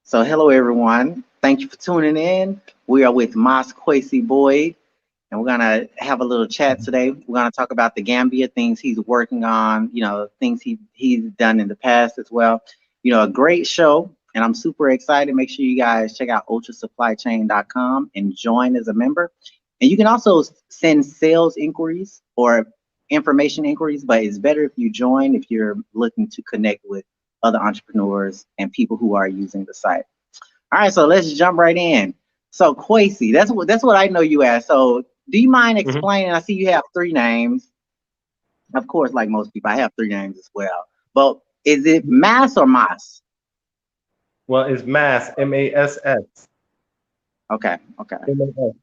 So, hello everyone. Thank you for tuning in. We are with Kwesi Boyd, and we're gonna have a little chat today. We're gonna talk about the Gambia things he's working on. Things he's done in the past as well. A great show, and I'm super excited. Make sure you guys check out ultrasupplychain.com and join as a member. And you can also send sales inquiries or information inquiries, but it's better if you join if you're looking to connect with other entrepreneurs and people who are using the site. All right, so let's jump right in. So Kwesi, that's what I know you as. So do you mind Mhm. explaining? I see you have three names. Of course, like most people, I have three names as well. But is it Mass or Mas? Well, it's Mass, M-A-S-S. Okay, okay. M-A-S.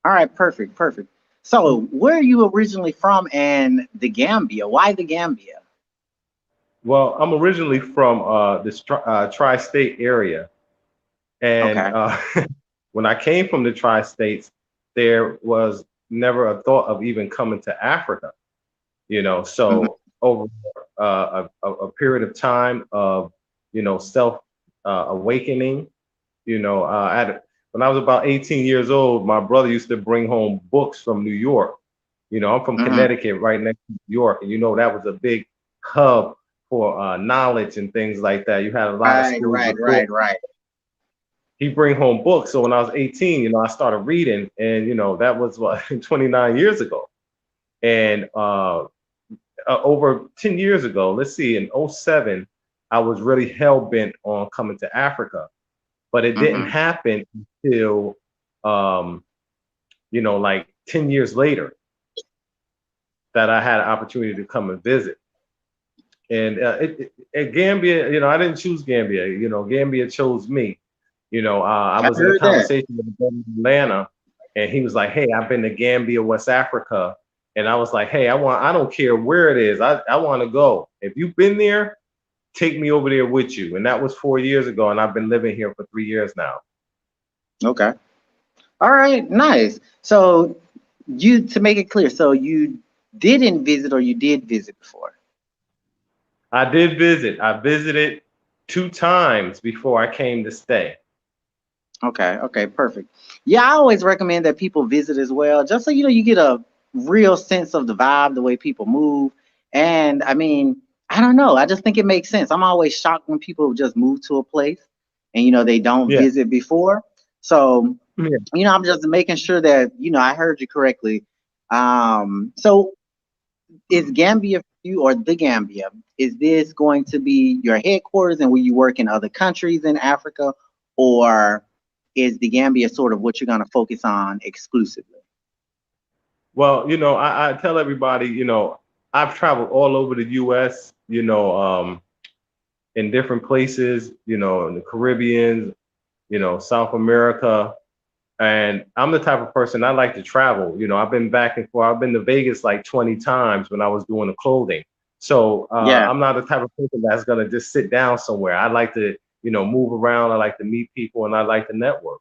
All right, perfect, perfect. So where are you originally from and the Gambia? Why the Gambia? Well, I'm originally from this tri-state area, and Okay. when I came from the tri-states, there was never a thought of even coming to Africa. Mhm. So over a period of time of self awakening, when I was about 18 years old, my brother used to bring home books from New York. I'm from Mhm. Connecticut, right next to New York, and that was a big hub for knowledge and things like that. You had a lot of Right, schools right, with right, books. right. He bring home books. So when I was 18, I started reading, and that was what 29 years ago. And over 10 years ago, let's see, in '07, I was really hell bent on coming to Africa, but it didn't Mhm. happen until um, like 10 years later that I had an opportunity to come and visit. And at Gambia, I didn't choose Gambia. Gambia chose me. I I was in a heard that. conversation with a brother in Atlanta, and he was like, "Hey, I've been to Gambia, West Africa," and I was like, "Hey, I don't care where it is. I want to go. If you've been there, take me over there with you." And that was 4 years ago, and I've been living here for 3 years now. Okay. All right, nice. So you to make it clear, so you didn't visit or you did visit before. I did visit. I visited 2 times before I came to stay. Okay, okay, perfect. Yeah, I always recommend that people visit as well, just so you get a real sense of the vibe, the way people move. And I mean, I don't know. I just think it makes sense. I'm always shocked when people just move to a place and they don't Yeah, visit before. So yeah. I'm just making sure that I heard you correctly. So is Gambia for you or the Gambia? Is this going to be your headquarters and will you work in other countries in Africa, or is the Gambia sort of what you're going to focus on exclusively? Well, I tell everybody, I've traveled all over the U.S. In different places, in the Caribbean, South America. And I'm the type of person I like to travel. I've been back and forth. I've been to Vegas like 20 times when I was doing the clothing. So Yeah. I'm not the type of person that's going to just sit down somewhere. I like to, move around. I like to meet people and I like to network.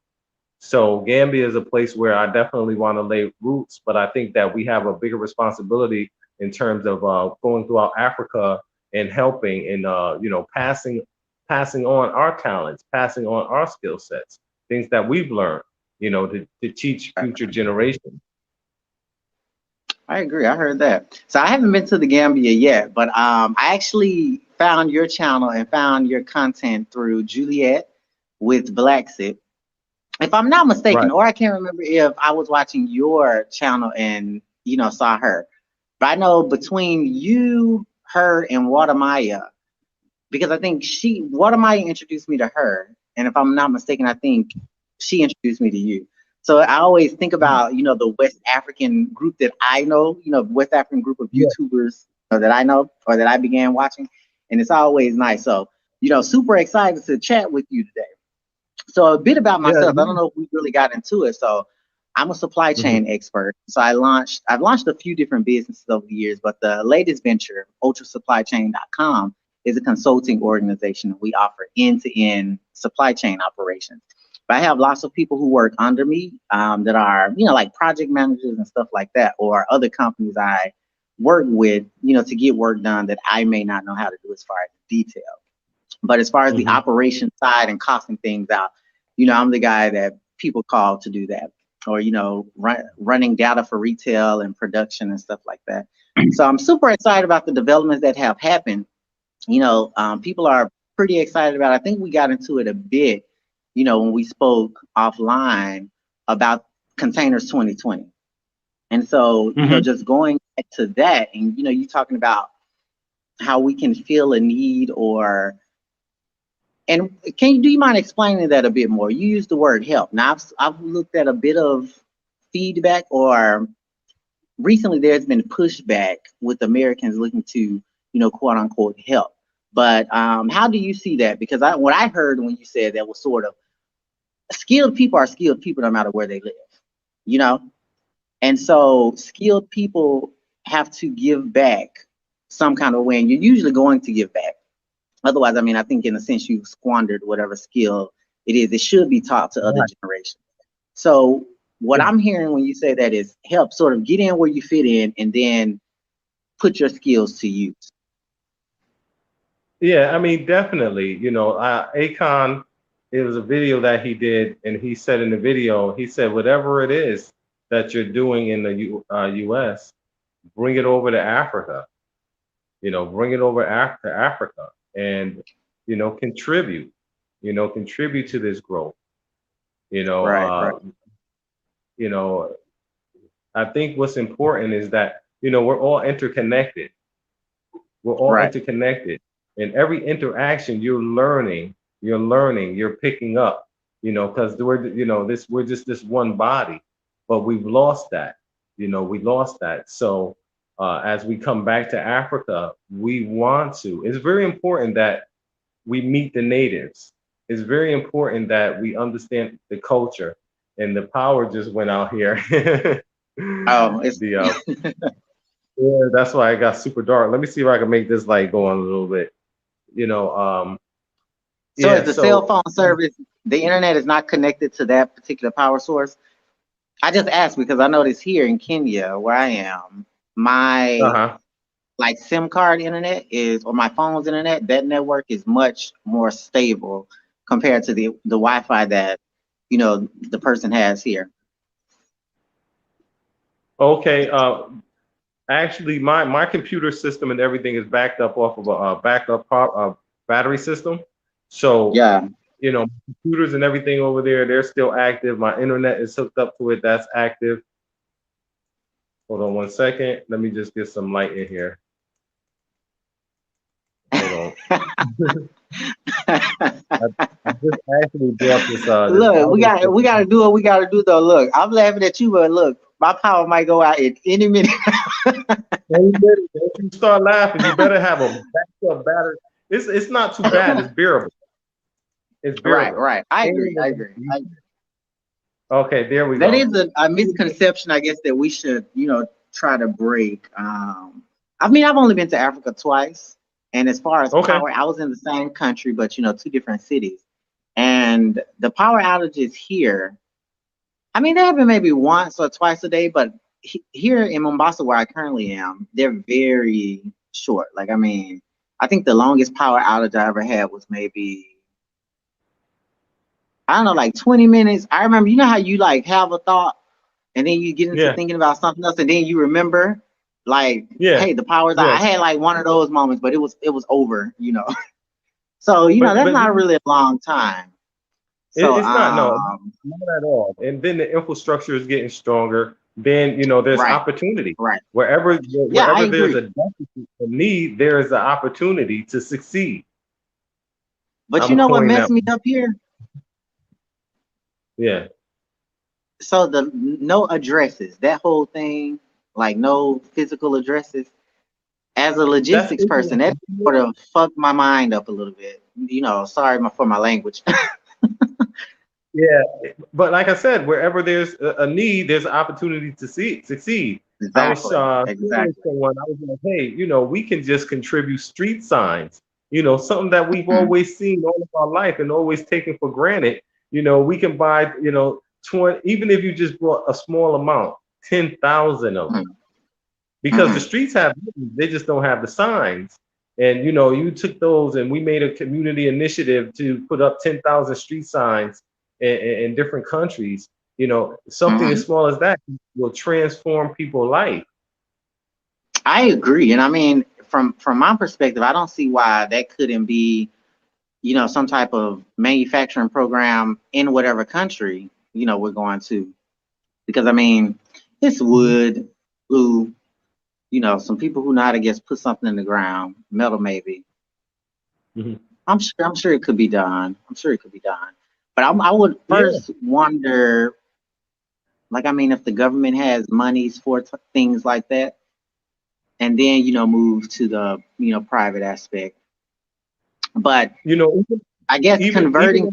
So Gambia is a place where I definitely want to lay roots, but I think that we have a bigger responsibility in terms of going throughout Africa and helping and passing on our talents, passing on our skill sets, things that we've learned, to teach future generations. I agree. I heard that. So I haven't been to the Gambia yet, but I actually found your channel and found your content through Juliet with Black Sip. If I'm not mistaken, Right. or I can't remember if I was watching your channel and saw her. But I know between you, her, and Watermaya, because I think Watermaya introduced me to her, and if I'm not mistaken, I think she introduced me to you. So I always think about the West African group that I know, West African group of Yeah. YouTubers that I know or that I began watching, and it's always nice. So super excited to chat with you today. So a bit about Yeah. myself. I don't know if we really got into it. So I'm a supply Mhm. chain expert. So I've launched a few different businesses over the years, but the latest venture, ultrasupplychain.com, is a consulting organization. We offer end-to-end supply chain operations. But I have lots of people who work under me that are, like project managers and stuff like that, or other companies I work with, to get work done that I may not know how to do as far as detail. But as far as the Hmm. operation side and costing things out, I'm the guy that people call to do that, or running data for retail and production and stuff like that. So I'm super excited about the developments that have happened. People are pretty excited about it. I think we got into it a bit, when we spoke offline about Containers 2020. And so, Hmm. just going back to that, and you talking about how we can feel a need, and do you mind explaining that a bit more? You used the word help. Now I've looked at a bit of feedback, or recently there's been pushback with Americans looking to, quote unquote help. But how do you see that? Because what I heard when you said that was sort of skilled people are skilled people no matter where they live, you know? And so skilled people have to give back some kind of way, and you're usually going to give back. Otherwise, I mean, I think in a sense you've squandered whatever skill it is. It should be taught to other Right. generations. So what Yeah. I'm hearing when you say that is help sort of get in where you fit in and then put your skills to use. Yeah, I mean, definitely. Akon, it was a video that he did, and he said in the video, he said, whatever it is that you're doing in the U.S., bring it over to Africa. Bring it over to Africa, and contribute. Contribute to this growth. You know, Right, right, uh, you know, I think what's important is that we're all interconnected. We're all right. interconnected. In every interaction, you're picking up, because we're just this one body, but we've lost that, we lost that. So as we come back to Africa, it's very important that we meet the natives. It's very important that we understand the culture, and the power just went out here. Oh, it's The Yeah, that's why it got super dark. Let me see if I can make this light go on a little bit. You know, um, so is yeah, the cell so phone service, the internet is not connected to that particular power source? I just asked because I noticed here in Kenya where I am, my uh-huh. like SIM card internet is, or my phone's internet, that network is much more stable compared to the Wi-Fi that the person has here. Okay, actually my computer system and everything is backed up off of a backup battery system. So, Yeah. computers and everything over there, they're still active. My internet is hooked up to it, that's active. Hold on one second. Let me just get some light in here. Hold on. I just actually bought this Look, we audio got we system. got to do what we got to do though. Look, I'm laughing at you, but look, my power might go out at any minute. Any minute, if you start laughing, you better have a backup battery. It's not too bad. It's bearable. It's Right, bearable. right. I agree. I And- agree. Okay, there we That go. is a misconception, I guess, that we should, try to break. I mean, I've only been to Africa twice, and as far as Okay. power, I was in the same country, but two different cities. And the power outages here, I mean, they happen maybe once or twice a day, but here in Mombasa, where I currently am, they're very short. Like, I mean, I think the longest power outage I ever had was maybe, I don't know, like 20 minutes. I remember, how you like have a thought and then you get into Yeah. thinking about something else, and then you remember, like, Yeah. hey, the power's out. Yeah. I had like one of those moments, but it was over. So that's But not really a long time. So it's not, no, not at all. And then the infrastructure is getting stronger. Then there's right, opportunity. right, yeah, I Wherever there's agree. a deficit, a need, there is an opportunity to succeed. But I'm you a know what coin that. messed me up here? Yeah. So the no addresses, that whole thing, like no physical addresses. As a That's logistics person, that sort of fucked my mind up a little bit. Sorry for my language. Yeah, but like I said, wherever there's a need, there's an opportunity to succeed. I was Exactly, sharing with exactly. someone. I was like, hey, we can just contribute street signs. Something that we've Mhm, always seen all of our life and always taken for granted. We can buy, 20, even if you just bought a small amount, 10,000 of them, mhm, because the mhm. streets have, they just don't have the signs. And you took those, and we made a community initiative to put up 10,000 street signs in different countries. Something as Mhm. small as that will transform people's life. I agree, and I mean, from my perspective, I don't see why that couldn't be, some type of manufacturing program in whatever country, we're going to. Because I mean, it's Mhm. wood, glue, some people who know how to just put something in the ground, metal maybe. Mhm. I'm sure it could be done. I'm sure it could be done. But I would Yeah. first wonder, like, I mean, if the government has monies for things like that, and then move to the private aspect. But Even I guess even converting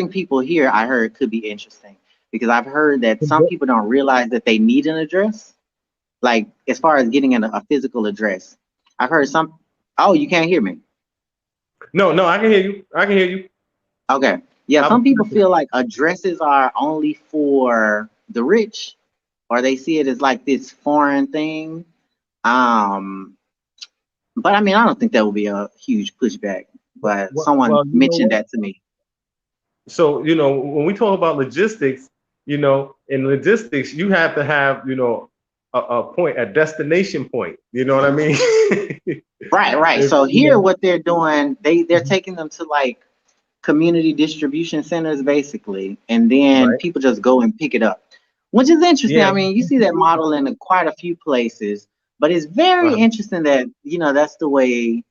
people here, I heard could be interesting because I've heard that some when- people don't realize that they need an address, like as far as getting a physical address. I've heard some. Oh, you can't hear me. no, no, I can hear you. I can hear you. Okay. Yeah, I was some people feel like addresses are only for the rich, or they see it as like this foreign thing. Um, but I mean, I don't think that would be a huge pushback. But someone well, you know mentioned what? that to me. So, when we talk about logistics, in logistics, you have to have, a point, a destination point. You know what I mean? Right, right. If, So you here, know, what they're doing, they're taking them to like community distribution centers, basically, and then right? people just go and pick it up, which is interesting. Yeah. I mean, you see that model in quite a few places, but it's very Uh-huh. interesting that that's the way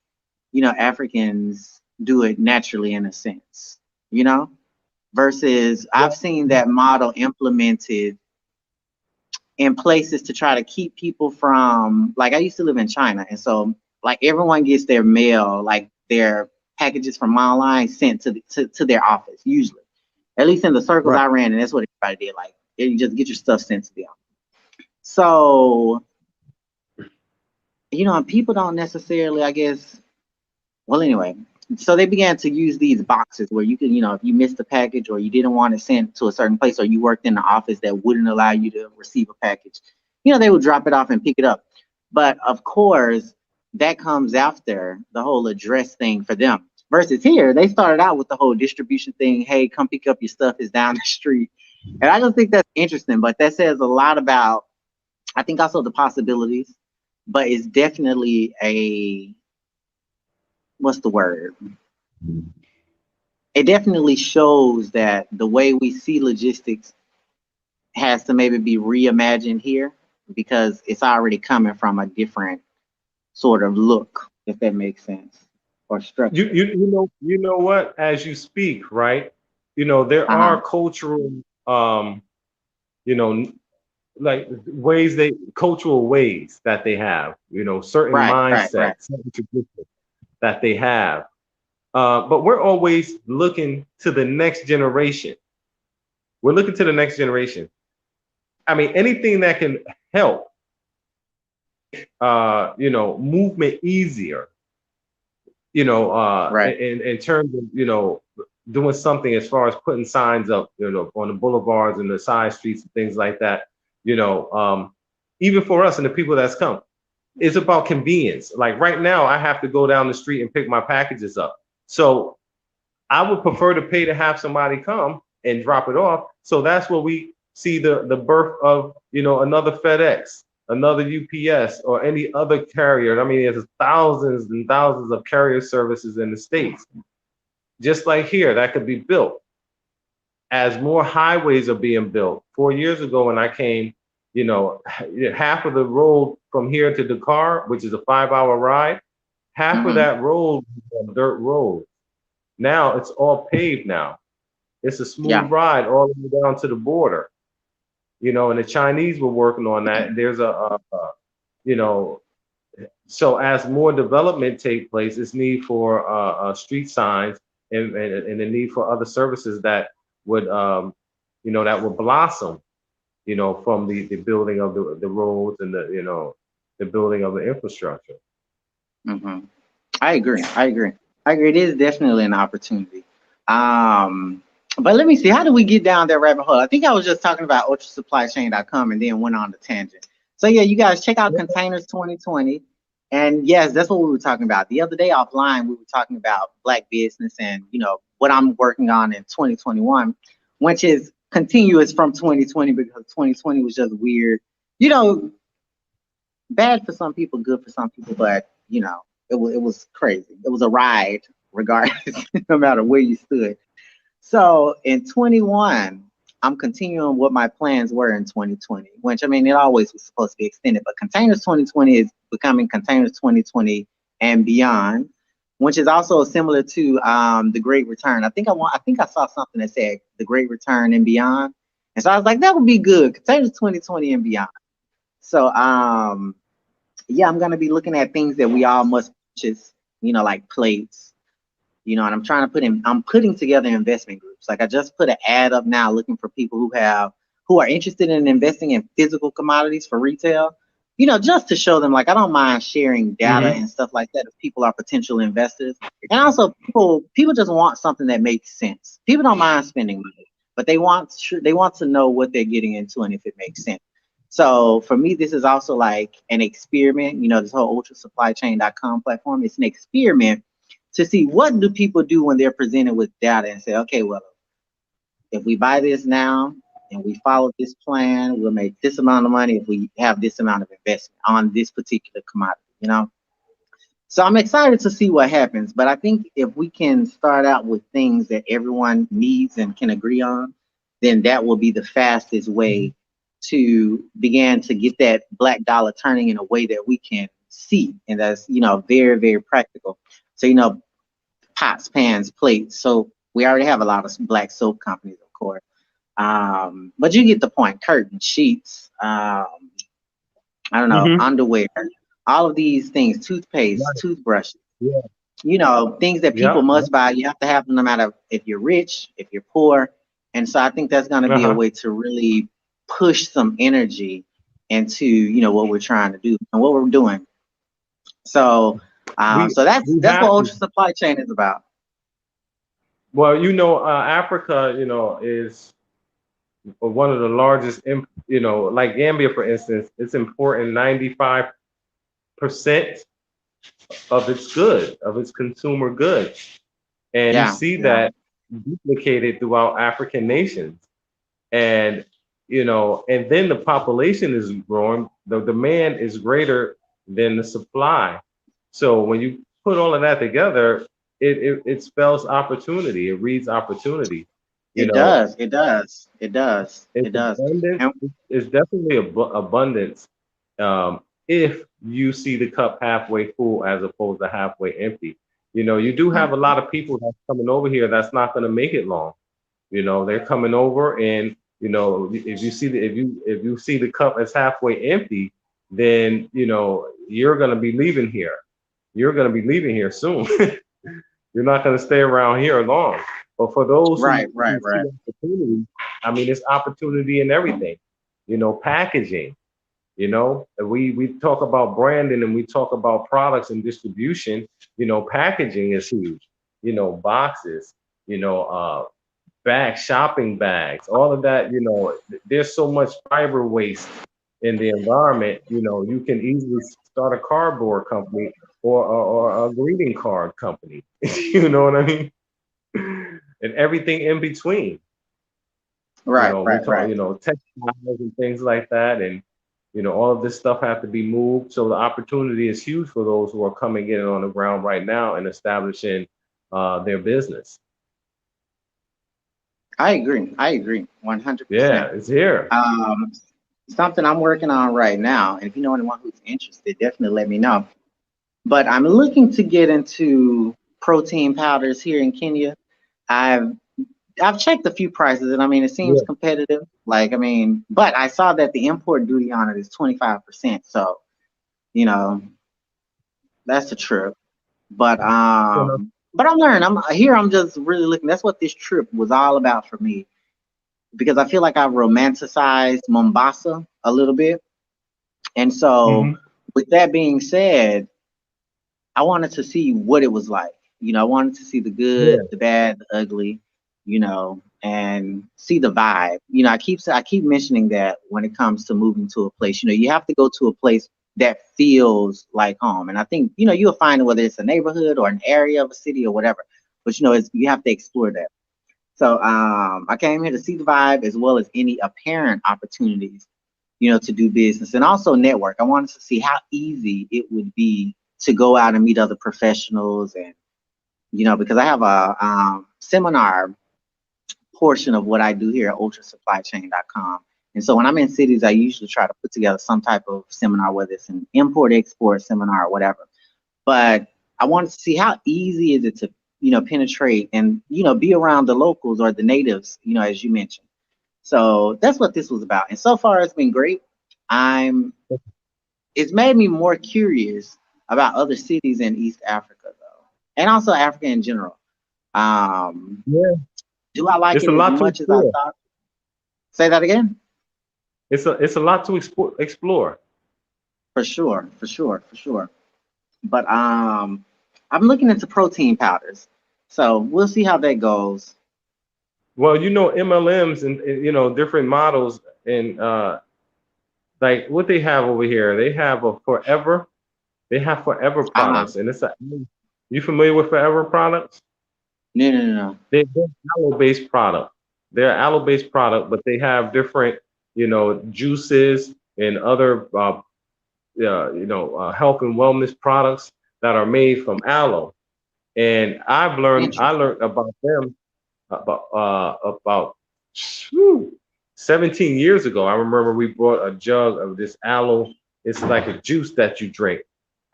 Africans do it naturally, in a sense, you know. Versus, Yeah. I've seen that model implemented in places to try to keep people from, like, I used to live in China, and so like everyone gets their mail, like their packages from online sent to their office, usually. At least in the circles Right. I ran, and that's what everybody did. Like, you just get your stuff sent to them. So, and people don't necessarily, I guess. Well, anyway, so they began to use these boxes where you can, if you missed a package or you didn't want it sent to a certain place, or you worked in the office that wouldn't allow you to receive a package, they would drop it off and pick it up. But of course, that comes after the whole address thing for them. Versus here, they started out with the whole distribution thing. Hey, come pick up your stuff. It's down the street. And I just think that's interesting, but that says a lot about, I think, also the possibilities, but it's definitely a, what's the word? It definitely shows that the way we see logistics has to maybe be reimagined here because it's already coming from a different sort of look, if that makes sense, or You, structure. you, you know, you know what? As you speak, right? There Uh-huh. are cultural, you know, like cultural ways that they have, certain Right, right, right. mindsets, certain traditions that they have. But we're always looking to the next generation. We're looking to the next generation. I mean, anything that can help make, movement easier, Right. in terms of, doing something as far as putting signs up, on the boulevards and the side streets and things like that, even for us and the people that's come. It's about convenience. Like right now, I have to go down the street and pick my packages up. So I would prefer to pay to have somebody come and drop it off. So that's where we see the birth of, another FedEx, another UPS, or any other carrier. I mean, there's thousands and thousands of carrier services in the States. Just like here, that could be built. As more highways are being built. 4 years ago when I came, half of the road from here to Dakar, which is a 5-hour ride, half of Mm-hmm. that road was a dirt road. Now it's all paved now. It's a Yeah. smooth ride all the way down to the border. And the Chinese were working on that. There's you know, so as more development take place, it's need for street signs and the need for other services that would, that would blossom, from the building of the roads and the building of the infrastructure. Mm-hmm. I agree. I agree. I agree. It is definitely an opportunity. Um, but let me see. How do we get down that rabbit hole? I think I was just talking about ultrasupplychain.com and then went on the tangent. So yeah, you guys check out Containers 2020. And yes, that's what we were talking about. The other day offline, we were talking about black business and, what I'm working on in 2021, which is continuous from 2020 because 2020 was just weird. You know, bad for some people, good for some people, but it was crazy. It was a ride, regardless, no matter where you stood. So in 21, I'm continuing what my plans were in 2020, which I mean, it always was supposed to be extended, but Containers 2020 is becoming Containers 2020 and beyond, which is also similar to the Great Return. I think I saw something that said the Great Return and beyond, and so I was like, that would be good, Containers 2020 and beyond. So yeah, I'm gonna be looking at things that we all must purchase, like plates, and I'm putting together investment groups. Like I just put an ad up now looking for people who are interested in investing in physical commodities for retail, just to show them, like, I don't mind sharing data Hmm. and stuff like that if people are potential investors. And also people just want something that makes sense. People don't mind spending money, but they want to know what they're getting into and if it makes sense. So for me, this is also like an experiment. This whole ultrasupplychain.com platform, it's an experiment to see what do people do when they're presented with data and say, okay, well, if we buy this now and we follow this plan, we'll make this amount of money if we have this amount of investment on this particular commodity. So I'm excited to see what happens. But I think if we can start out with things that everyone needs and can agree on, then that will be the fastest way to begin to get that black dollar turning in a way that we can see. And that's, very, very practical. So, pots, pans, plates. So we already have a lot of black soap companies, of course. But you get the point. Curtains, sheets, I don't know, Hmm. underwear, all of these things, toothpaste, Right. toothbrushes, Yeah. things that people Yep. must buy. You have to have them no matter if you're rich, if you're poor. And so I think that's going to be a Uh-huh. way to really push some energy into, what we're trying to do and what we're doing. So, We so that's we that's what have to. Ultra Supply Chain is about. Well, Africa, is one of the largest, like Gambia, for instance, it's important 95% of its good, of its consumer goods. And you Yeah, see yeah. that duplicated throughout African nations. And, and then the population is growing, the demand is greater than the supply. So when you put all of that together, it spells opportunity, it reads opportunity. You It know, does. It does. It does. it's It does. abundance. And It's definitely abundance, if you see the cup halfway full as opposed to halfway empty. You do have a lot of people that's coming over here that's not going to make it long. They're coming over, and if you see the cup as halfway empty, then you're going to be leaving here. You're going to be leaving here soon. You're not going to stay around here long. But for those right, who right, see right. opportunity, I mean, it's opportunity in everything. Packaging. We talk about branding and we talk about products and distribution. Packaging is huge. Boxes. You know, bags, shopping bags, all of that. There's so much fiber waste in the environment. You can easily start a cardboard company or a greeting card company. You know what I mean? And everything in between. Right, We right, talk, right. textiles and things like that. And, all of this stuff have to be moved. So the opportunity is huge for those who are coming in on the ground right now and establishing their business. I agree. I agree. 100%. Yeah, it's here. Um, Something I'm working on right now, and if you know anyone who's interested, definitely let me know. But I'm looking to get into protein powders here in Kenya. I've I've checked a few prices, and I mean, it seems Yeah. competitive. Like, I mean, but I saw that the import duty on it is 25%. So, you know, that's a trip. But Uh-huh. I'm learning. I'm just really looking. That's what this trip was all about for me because I feel like I romanticized Mombasa a little bit. And so, Hmm. with that being said, I wanted to see what it was like. I wanted to see the good, Yeah. the bad, the ugly, and see the vibe. I keep mentioning that when it comes to moving to a place, you have to go to a place that feels like home. And I think, you'll find it whether it's a neighborhood or an area of a city or whatever. But you have to explore that. So I came here to see the vibe as well as any apparent opportunities, to do business and also network. I wanted to see how easy it would be to go out and meet other professionals and, because I have a seminar portion of what I do here at ultrasupplychain.com. And so when I'm in cities, I usually try to put together some type of seminar, whether it's an import-export seminar or whatever. But I wanted to see how easy is it to, penetrate and, be around the locals or the natives, as you mentioned. So that's what this was about. And so far it's been great. It's made me more curious about other cities in East Africa though, and also Africa in general. Yeah, Do I like it's it a as lot to much as I explore. thought? Say that again. It's a lot to explore. For sure, for sure, for sure. But I'm looking into protein powders, so we'll see how that goes. Well, MLMs and different models and like what they have over here. They have a forever. They have forever Uh-huh. products, and it's a. You familiar with forever products? No, no, no, no. They're aloe-based product. They're aloe-based product, but they have different, juices and other, health and wellness products that are made from aloe. And I Interesting. learned about them about whew, 17 years ago. I remember we brought a jug of this aloe. It's like a juice that you drink.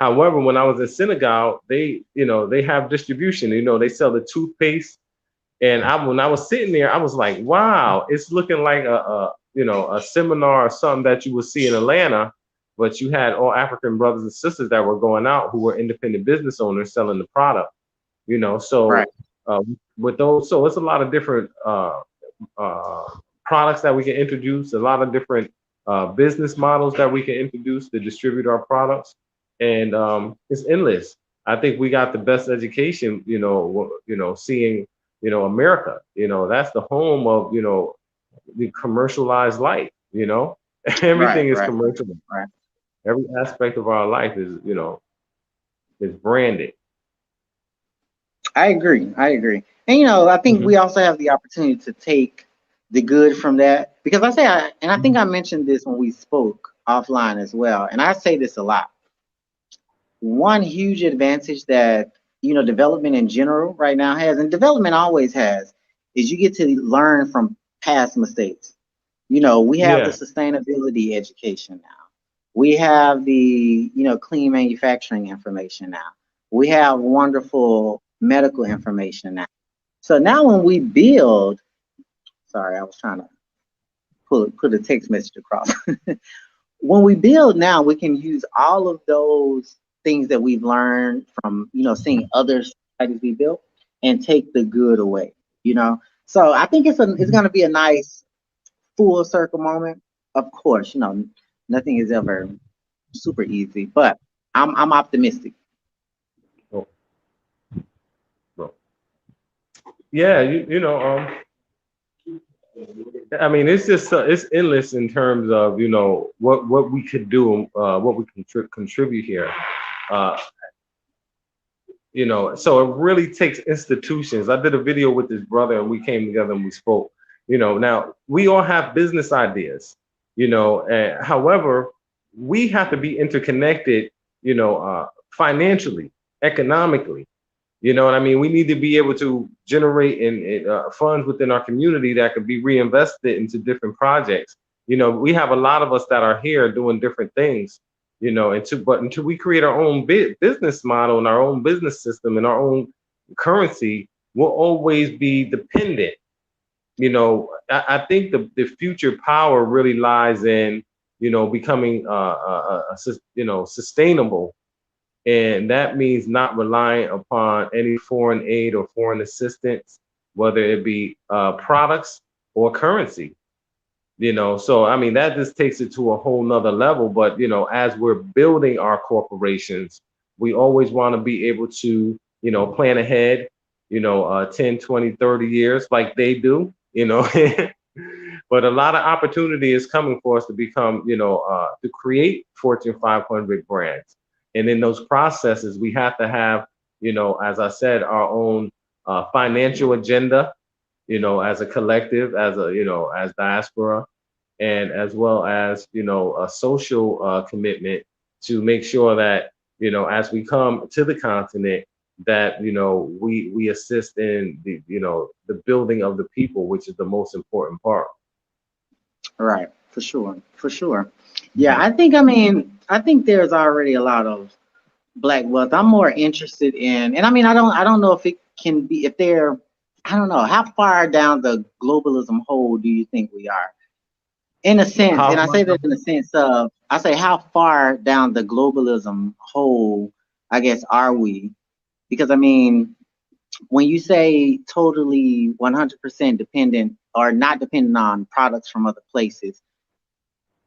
However, when I was in Senegal, they have distribution. They sell the toothpaste, and when I was sitting there, I was like, wow, it's looking like a seminar or something that you would see in Atlanta, but you had all African brothers and sisters that were going out who were independent business owners selling the product. Right. So with those, so it's a lot of different uh, products that we can introduce, a lot of different business models that we can introduce to distribute our products, and it's endless. I think we got the best education, seeing, America, that's the home of, the commercialized life, Right. everything is Right. commercial. Right. Every aspect of our life is, is branded. I agree. I agree. And I think Hmm. we also have the opportunity to take the good from that because and I think I mentioned this when we spoke offline as well, and I say this a lot. One huge advantage that development in general right now has, and development always has, is you get to learn from past mistakes. We have the Yeah. sustainability education now. We have the clean manufacturing information now. We have wonderful medical information now. So now when we build, sorry, I was trying to put a text message across. When we build now, we can use all of those things that we've learned from seeing other societies be built and take the good away. So I think it's going to be a nice full circle moment. Of course, nothing is ever super easy, but I'm optimistic. Oh, bro. Yeah, I mean, it's just it's endless in terms of what we could do, what we can contribute here. Uh, so it really takes institutions. I did a video with this brother, and we came together and we spoke. Now we all have business ideas. However, we have to be interconnected. Financially, economically. You know what I mean? We need to be able to generate funds within our community that could be reinvested into different projects. We have a lot of us that are here doing different things. But until we create our own business model and our own business system and our own currency, we'll always be dependent. I think the future power really lies in becoming sustainable, and that means not relying upon any foreign aid or foreign assistance, whether it be products or currency. So I mean, that just takes it to a whole nother level. But as we're building our corporations, we always want to be able to plan ahead, 10, 20, 30 years like they do. But a lot of opportunity is coming for us to become, to create Fortune 500 brands. And in those processes, we have to have, as I said, our own financial agenda, as a collective, as a, as diaspora, and as well as, a social commitment to make sure that, as we come to the continent, that, we assist in the building of the people, which is the most important part. Right, for sure, for sure. Yeah, I think there's already a lot of black wealth. I'm more interested in, and I don't know if it can be, if they're, I don't know, how far down the globalism hole do you think we are? In a sense, How and I far say that in a sense of, I say, how far down the globalism hole, I guess, are we? Because when you say totally 100% dependent or not dependent on products from other places,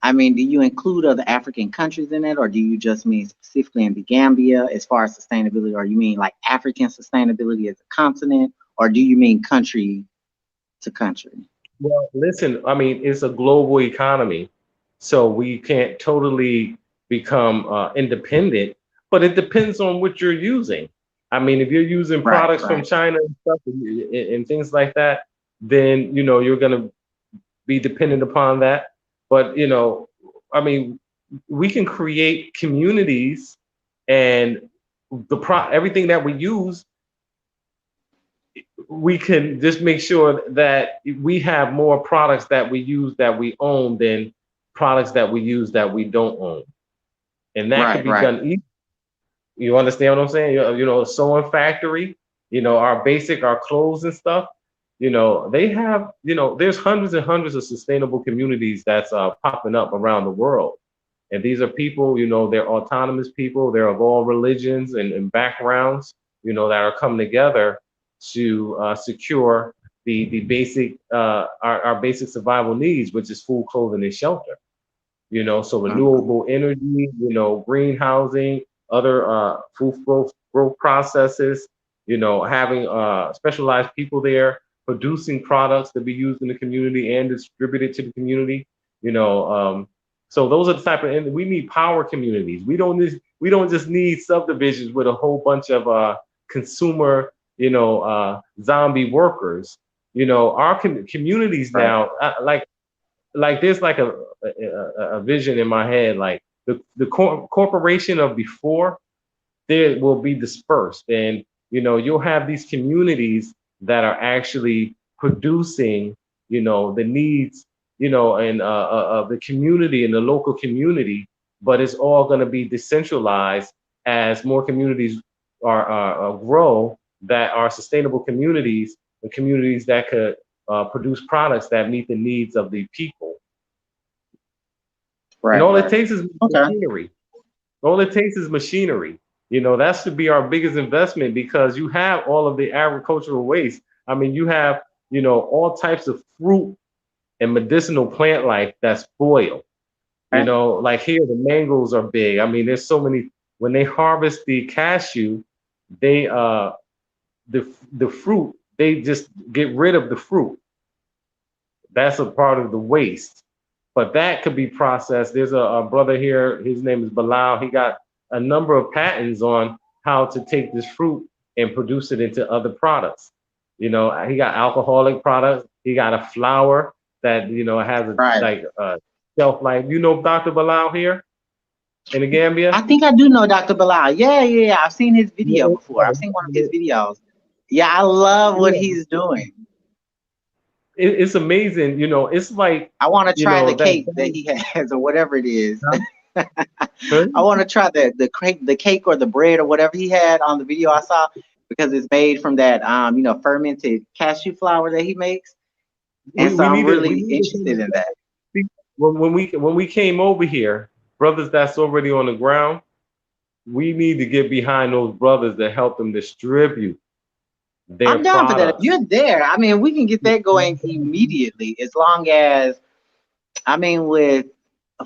do you include other African countries in it, or do you just mean specifically in the Gambia as far as sustainability, or you mean like African sustainability as a continent, or do you mean country to country? Well, listen, it's a global economy, so we can't totally become independent, but it depends on what you're using. If you're using Right, products from right, China and stuff and things like that, then you're going to be dependent upon that. But I mean, we can create communities, and everything that we use, we can just make sure that we have more products that we use that we own than products that we use that we don't own, and that could right, be right. done easily. You understand what I'm saying? Sewing factory, our clothes and stuff, they have, there's hundreds and hundreds of sustainable communities that's popping up around the world. And these are people, they're autonomous people, they're of all religions and backgrounds, that are coming together to secure the basic, our basic survival needs, which is food, clothing, and shelter. So Mhm. renewable energy, greenhousing, other food growth processes, having specialized people there producing products to be used in the community and distributed to the community. You know, so those are the type of, and we need power communities. We don't just need subdivisions with a whole bunch of consumer, zombie workers. Our communities Right. now, like there's like a vision in my head, like the corporation of before, there will be dispersed, and you'll have these communities that are actually producing the needs and of the community and the local community, but it's all going to be decentralized as more communities grow, that are sustainable communities, the communities that could produce products that meet the needs of the people. And Right, all it right. takes is Okay. machinery. All it takes is machinery. That should be our biggest investment, because you have all of the agricultural waste. You have, all types of fruit and medicinal plant life that's spoiled. Okay. Like here, the mangoes are big. There's so many. When they harvest the cashew, they the fruit, they just get rid of the fruit. That's a part of the waste. But that could be processed. There's a brother here, his name is Bilal. He got a number of patents on how to take this fruit and produce it into other products. He got alcoholic products. He got a flour that, has Right. like a shelf life. Dr. Bilal here in the Gambia? I think I do know Dr. Bilal. Yeah, yeah, yeah. I've seen his video Yeah, before. I've seen one of his videos. Yeah, I love what yeah. he's doing. It's amazing. It's like, I want to try the that. cake that he has or whatever it is. Huh? I want to try the cake or the bread or whatever he had on the video I saw, because it's made from that fermented cashew flour that he makes. And so We I'm need to really interested in that. when we came over here, brothers that's already on the ground, we need to get behind those brothers that help them distribute their I'm down for that. If products. you're there, we can get that going immediately. As long as, with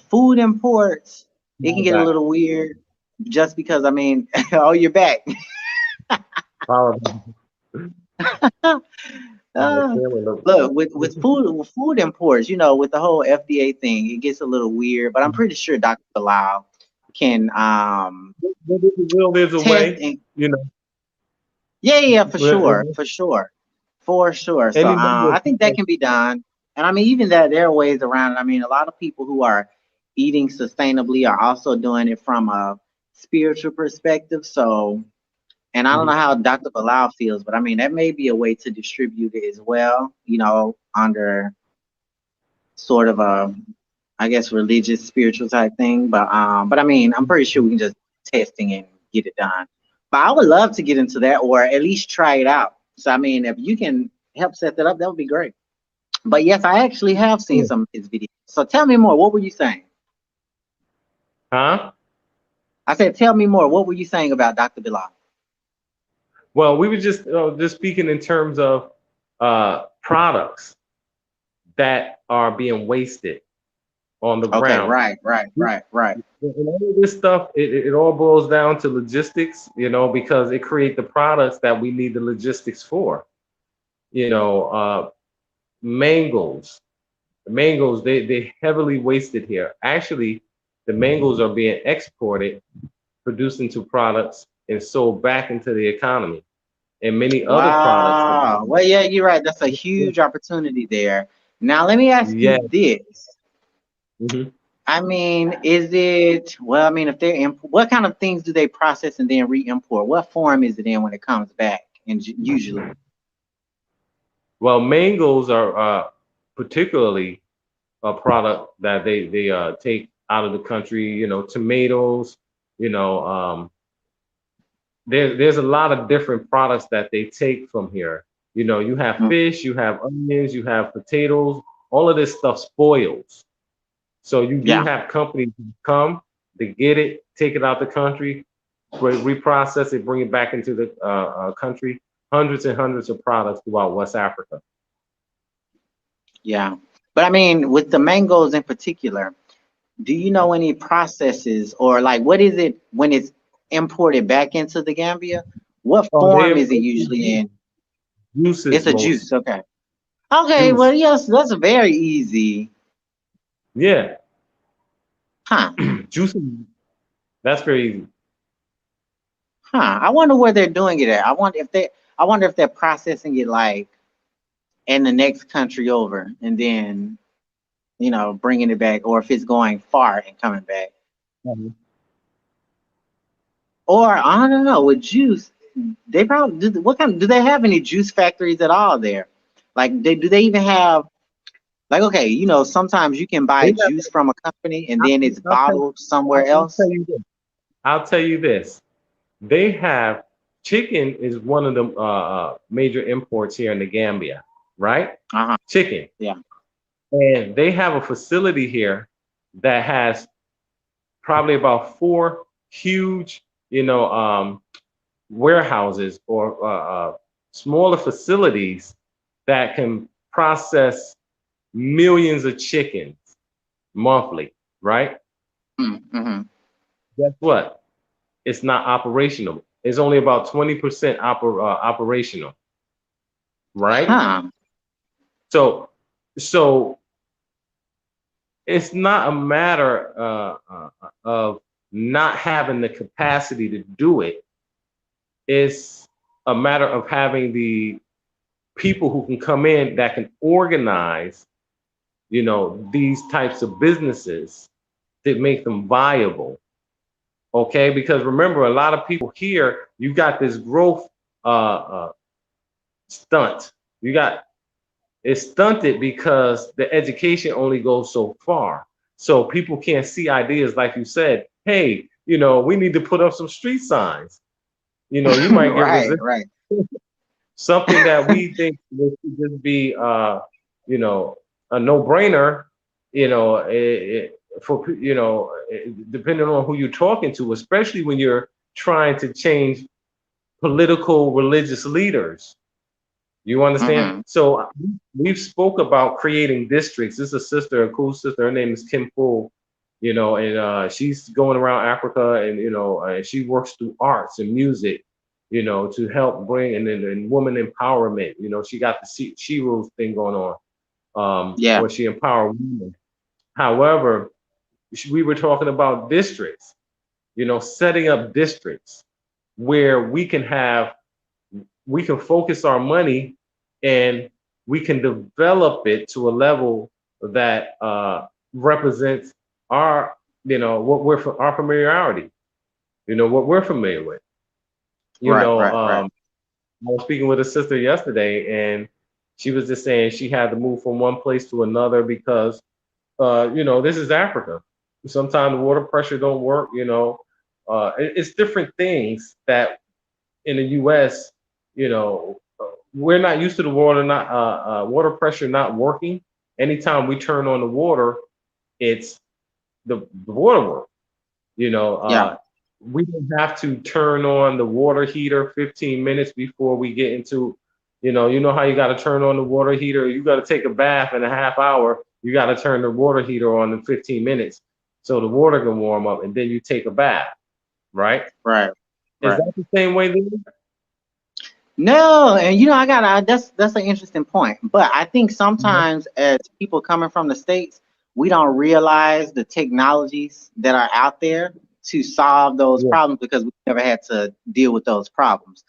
food imports, it can get a little weird just because, oh, you're back. Power. Uh, look, with food imports, with the whole FDA thing, it gets a little weird. But I'm pretty sure Dr. Bilal can There's a test way, and you know. yeah, yeah, for sure, And for sure, for sure. So remember, I think that can be done. And I mean, even that there are ways around it. I mean, a lot of people who are eating sustainably are also doing it from a spiritual perspective. So, and I don't know Mhm. how Dr. Bilal feels, but I mean, that may be a way to distribute it as well, under sort of a, I guess, religious, spiritual type thing. But I mean, I'm pretty sure we can just testing and get it done. But I would love to get into that, or at least try it out. So I mean, if you can help set that up, that would be great. But yes, I actually have seen Yeah. some of his videos. So tell me more. What were you saying? Huh? I said, tell me more. What were you saying about Dr. Bilal? Well, we were just speaking in terms of products that are being wasted on the Okay, ground. right, right, right, right. And all of this stuff, it all boils down to logistics, because it creates the products that we need the logistics for. You know, mangoes. The mangoes, they heavily wasted here. Actually, the mangoes are being exported, produced into products, and sold back into the economy. And many other products are Wow. being, Well, yeah, you're right. That's a huge opportunity there. Now, let me ask yeah. you this. Mhm. I mean, is it, well, I mean, if they're, what kind of things do they process and then re-import? What form is it in when it comes back? And usually, Well, mangoes are particularly a product that they take out of the country. Tomatoes. You know, there's a lot of different products that they take from here. You have mm, fish, you have onions, you have potatoes. All of this stuff spoils. So you do yeah, have companies who come, they get it, take it out the country, reprocess it, bring it back into the country. Hundreds and hundreds of products throughout West Africa. yeah. But I mean, with the mangoes in particular, do you know any processes or like what is it when it's imported back into the Gambia? What Oh, form is it usually in? juices It's a most juice. Okay. Okay. Well, juice. yes, that's very easy. Yeah, Huh. juices. That's very easy. Huh. I wonder where they're doing it at. I wonder if they're processing it like in the next country over and then, bringing it back, or if it's going far and coming back. Mhm. Or I don't know, with juice, they probably do. What kind? Do they have any juice factories at all there? Like, do they even have like? Okay, sometimes you can buy They have, juice from a company and I'll, then it's I'll tell, bottled somewhere I'll else. tell you this. I'll tell you this. They have chicken is one of the major imports here in the Gambia, right? Uh huh. Chicken. Yeah. And they have a facility here that has probably about four huge, warehouses or smaller facilities that can process millions of chickens monthly, right? Mm-hmm. Guess what? It's not operational. It's only about 20% operational, right? Huh. So, so it's not a matter of not having the capacity to do it. It's a matter of having the people who can come in that can organize, these types of businesses that make them viable. Okay, because remember, a lot of people here, you got this growth stunt. You got It's stunted because the education only goes so far. So people can't see ideas like you said. Hey, we need to put up some street signs. You might get Right. resistance. Right. Something that we think would just be, you know, a no-brainer. For depending on who you're talking to, especially when you're trying to change political religious leaders. You understand? Mm-hmm. So we've spoke about creating districts. This is a sister, a cool sister. Her name is Kim Pool, and she's going around Africa, and she works through arts and music, you know, to help bring and woman empowerment. You know, she got the she rules thing going on, Yeah. where she empower women. However, we were talking about districts, you know, setting up districts where we can focus our money and we can develop it to a level that represents our, you know, what we're for our familiarity, you know, what we're familiar with. You Right. know, Right. Right. I was speaking with a sister yesterday, and she was just saying she had to move from one place to another because, you know, this is Africa. Sometimes the water pressure don't work. You know, it's different things that in the U.S. You know, we're not used to the water pressure not working. Anytime we turn on the water, it's the water work. You know, Yeah. we don't have to turn on the water heater 15 minutes before we get into, you know how you got to turn on the water heater. You got to take a bath in a half hour. You got to turn the water heater on in 15 minutes so the water can warm up, and then you take a bath, right? Right. Is Right. that the same way there? No, and I gotta. That's an interesting point. But I think Mhm. sometimes as people coming from the states, we don't realize the technologies that are out there to solve those Yeah. problems because we never had to deal with those problems.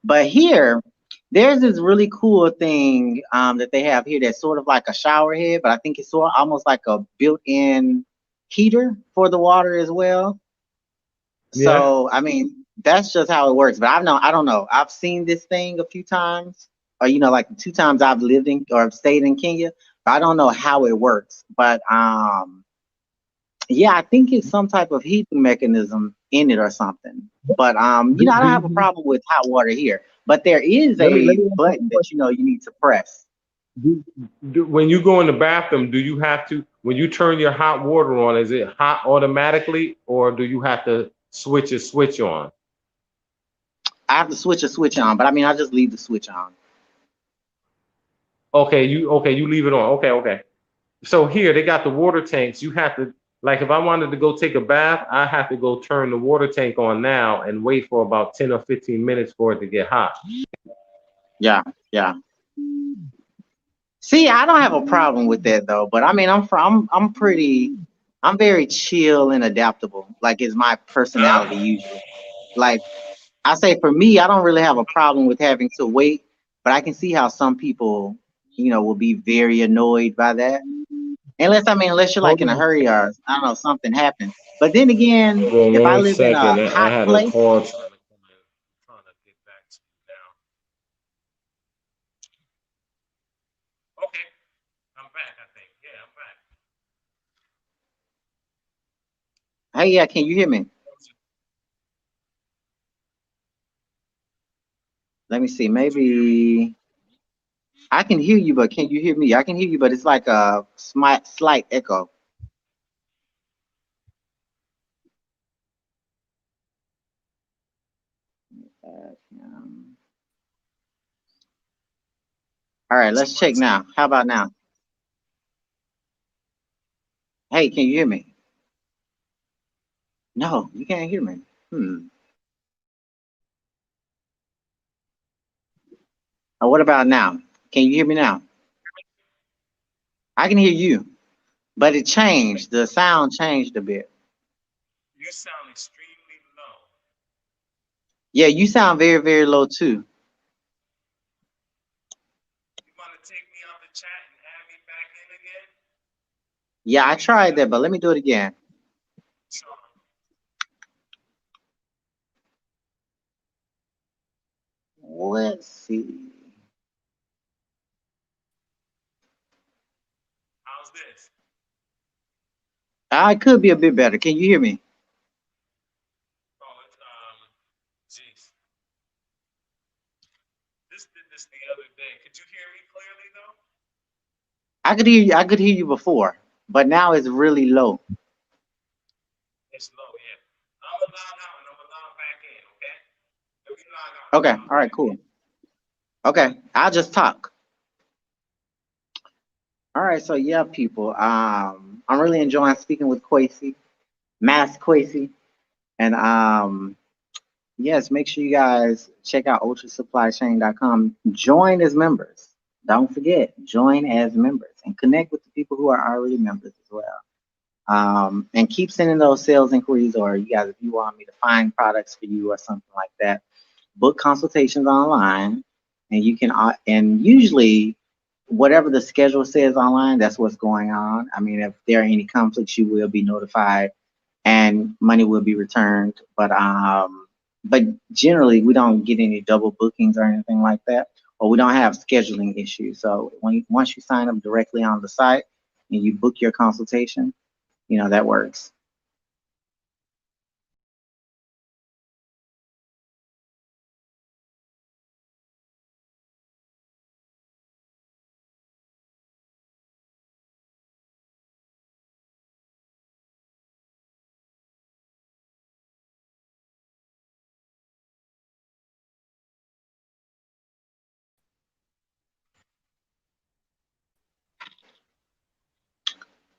But here, there's this really cool thing that they have here that's sort of like a shower head, but I think it's sort of almost like a built-in heater for the water as well. Yeah. So, I mean, that's just how it works. But I don't know. I've seen this thing a few times, or like the two times I've lived in or stayed in Kenya. But I don't know how it works. But yeah, I think it's some type of heating mechanism in it or something. But Do, I don't have a do, problem with hot water here. But there is let a me ask you button a that question. you need to press. Do, when you go in the bathroom, do you have to, when you turn your hot water on, is it hot automatically, or do you have to switch a switch on? I have to switch a switch on, but I mean, I just leave the switch on. Okay, you leave it on. Okay. So here they got the water tanks. You have to, like, if I wanted to go take a bath, I have to go turn the water tank on now and wait for about 10 or 15 minutes for it to get hot. Yeah, yeah. See, I don't have a problem with that though, but I mean, I'm very chill and adaptable. Like it's my personality usually. Like I say, for me, I don't really have a problem with having to wait, but I can see how some people, will be very annoyed by that. Unless you're like Hold in a on. hurry or I don't know something happened. But then again, Hold on if I one live in a second. I hot had a place, call trying to get back to you now. Okay, I'm back, I think. Yeah, I'm back. hey, yeah, can you hear me? Let me see. Maybe I can hear you, but can you hear me? I can hear you, but it's like a slight echo. All right, let's check now. How about now? Hey, can you hear me? No, you can't hear me. What about now? Can you hear me now? I can hear you, but it changed. The sound changed a bit. You sound extremely low. Yeah, you sound very, very low too. You want to take me out the chat and add me back in again? Yeah, I tried that, but let me do it again. So, Let's see. how's this? I could be a bit better. Can you hear me? Oh, it's, jeez. This did this the other day. Could you hear me clearly though? I could hear you. I could hear you before, but now it's really low. It's low, yeah. I'm gonna log out and I'm gonna log back in, okay? If you log out, I'm Okay. gonna log All right. back Cool. in. Okay. I'll just talk. All right. So yeah, people. I'm really enjoying speaking with Kwesi, Mass Kwesi, and Yes, make sure you guys check out ultrasupplychain.com. Join as members. Don't forget, join as members and connect with the people who are already members as well. And keep sending those sales inquiries, or you guys, if you want me to find products for you or something like that, book consultations online, and you can, and usually whatever the schedule says online, that's what's going on. I mean, if there are any conflicts, you will be notified and money will be returned. But generally we don't get any double bookings or anything like that, or we don't have scheduling issues. So once you sign up directly on the site and you book your consultation, that works.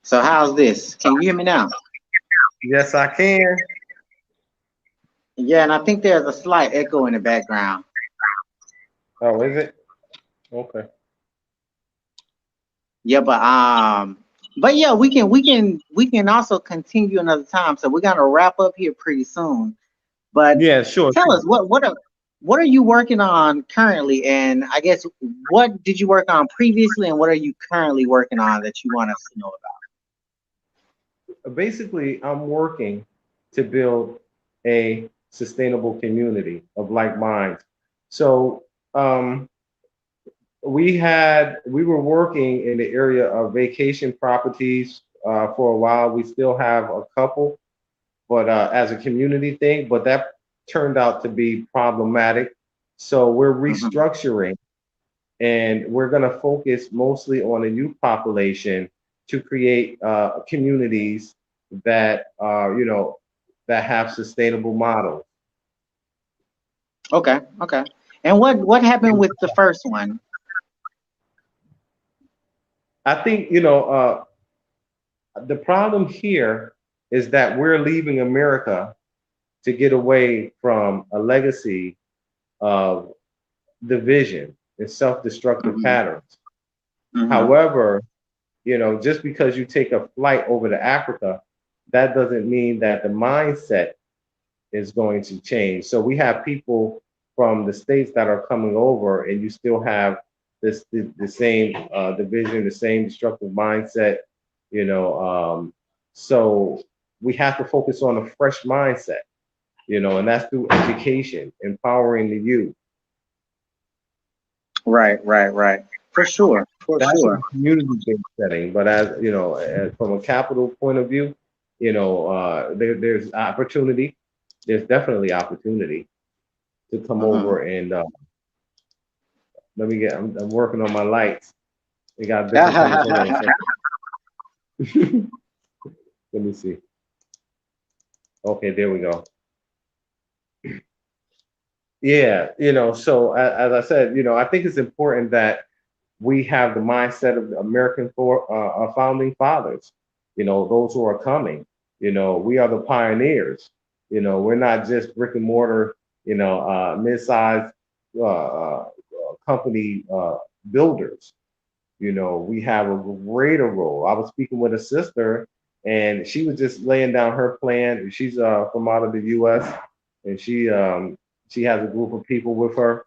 So how's this? Can you hear me now? Yes, I can. Yeah, and I think there's a slight echo in the background. Oh, is it? Okay. Yeah, but yeah, we can also continue another time. So we're gonna wrap up here pretty soon. But Yeah, sure. tell us what are you working on currently, and I guess what did you work on previously, and what are you currently working on that you want us to know about? Basically, I'm working to build a sustainable community of like minds. So we were working in the area of vacation properties for a while. We still have a couple, but as a community thing, but that turned out to be problematic. So we're Hmm. restructuring and we're going to focus mostly on the youth population to create communities that that have sustainable models. Okay, okay. And what happened with the first one? I think the problem here is that we're leaving America to get away from a legacy of division and self-destructive Hmm. patterns. Hmm. However, just because you take a flight over to Africa, that doesn't mean that the mindset is going to change. So we have people from the states that are coming over, and you still have the same division, the same destructive mindset. You know, so we have to focus on a fresh mindset. And that's through education, empowering the youth. Right, right, right. For sure, for That's a sure. community-based setting, but from a capital point of view, there's opportunity. There's definitely opportunity to come Hmm. over and let me get. I'm working on my lights. We got different colors. Hold on a second. Let me see. Okay, there we go. Yeah, so as I said, I think it's important that we have the mindset of the American founding fathers, those who are coming. We are the pioneers. We're not just brick and mortar, mid-sized company builders. We have a greater role. I was speaking with a sister, and she was just laying down her plan. She's from out of the U.S. and she has a group of people with her.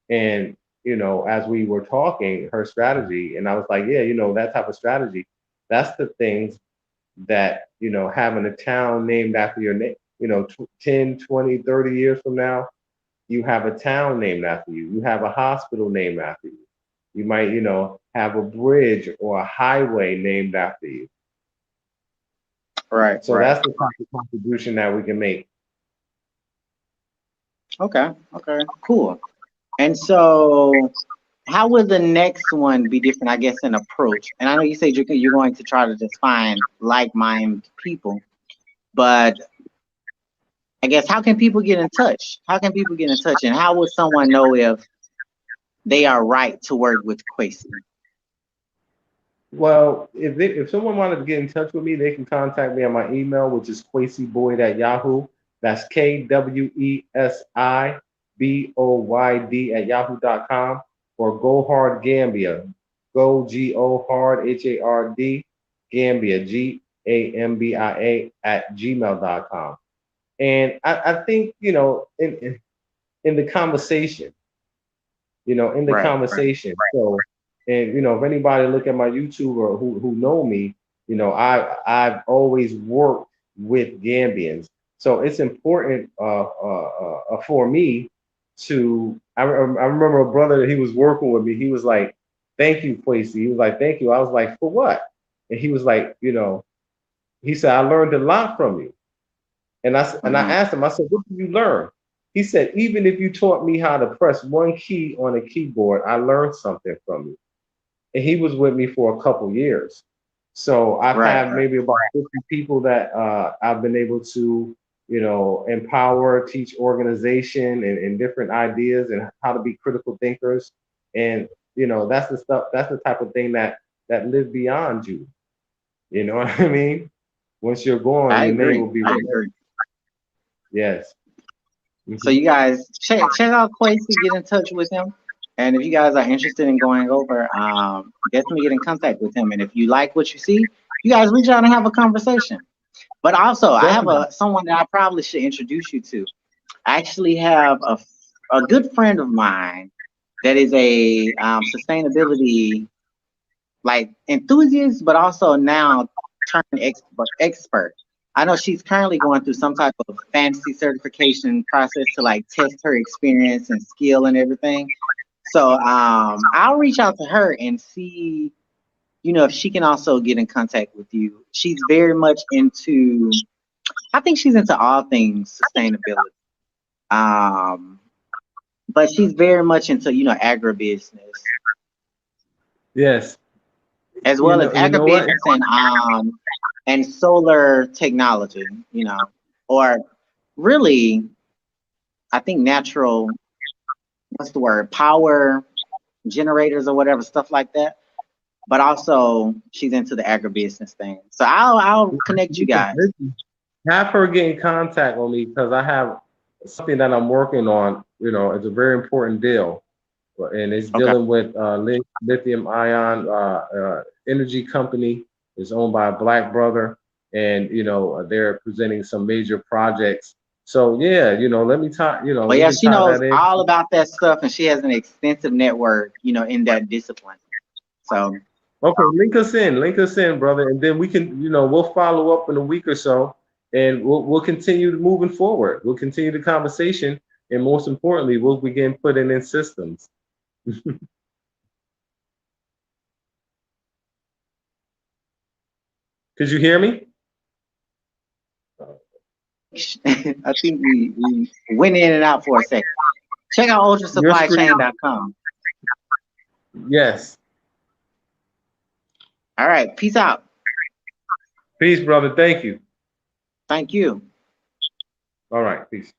And as we were talking, her strategy, and I was like, yeah, that type of strategy, that's the things that having a town named after your name. 10, 20, 30 years from now, you have a town named after you. You have a hospital named after you. You might, have a bridge or a highway named after you. Right, So right. that's the type of contribution that we can make. Okay, okay, cool. And so, how will the next one be different? I guess in approach. And I know you said you're going to try to just find like-minded people, but I guess how can people get in touch? How can people get in touch, and how would someone know if they are right to work with Kwesi? Well, if someone wanted to get in touch with me, they can contact me on my email, which is quasyboyd@yahoo. That's KWESIBOYD at yahoo.com, or Go Hard Gambia. Go Go Hard HARD Gambia GAMBIA at gmail.com. And I think, in the conversation, in the Right. conversation. So, and if anybody look at my YouTube or who know me, I've always worked with Gambians. So it's important for me to. I remember a brother that he was working with me. He was like, "Thank you, Kwesi." He was like, "Thank you." I was like, "For what?" And he was like, he said, "I learned a lot from you." And I Mm-hmm. asked him, I said, "What did you learn?" He said, "Even if you taught me how to press one key on a keyboard, I learned something from you." And he was with me for a couple years. So I've Right. had maybe about 50 people that I've been able to, empower, teach organization and different ideas and how to be critical thinkers. And that's the stuff. That's the type of thing that live beyond you. You know what I mean? Once you're gone, I your name agree. will be I remembered. agree. Yes. So Mhm. you guys check out Kwesi, get in touch with him. And if you guys are interested in going over, definitely get in contact with him. And if you like what you see, you guys reach out and have a conversation. But also, I have Definitely. someone that I probably should introduce you to. I actually have a good friend of mine that is a sustainability like enthusiast, but also now turned expert. I know she's currently going through some type of fancy certification process to like test her experience and skill and everything. So I'll reach out to her and see, if she can also get in contact with you. She's very much into, I think she's into all things sustainability. Um, but she's very much into, agribusiness Yes. as You well as know, you know what? agribusiness and solar technology, or really, I think natural, what's the word, power generators or whatever, stuff like that. But also, she's into the agribusiness thing. So I'll connect you guys. Have her get in contact with me because I have something that I'm working on. It's a very important deal, and it's Okay. dealing with lithium ion energy company. It's owned by a black brother, and they're presenting some major projects. So yeah, let me talk. But We yeah, can she tie knows that in. all about that stuff, and she has an extensive network, in that discipline. So Okay, link us in, brother, and then we can, we'll follow up in a week or so, and we'll continue moving forward. We'll continue the conversation, and most importantly, we'll begin putting in systems. Could you hear me? I think we went in and out for a second. Check out Your screen. ultrasupplychain.com. Yes. All right, peace out. Peace, brother. Thank you. Thank you. All right. Peace.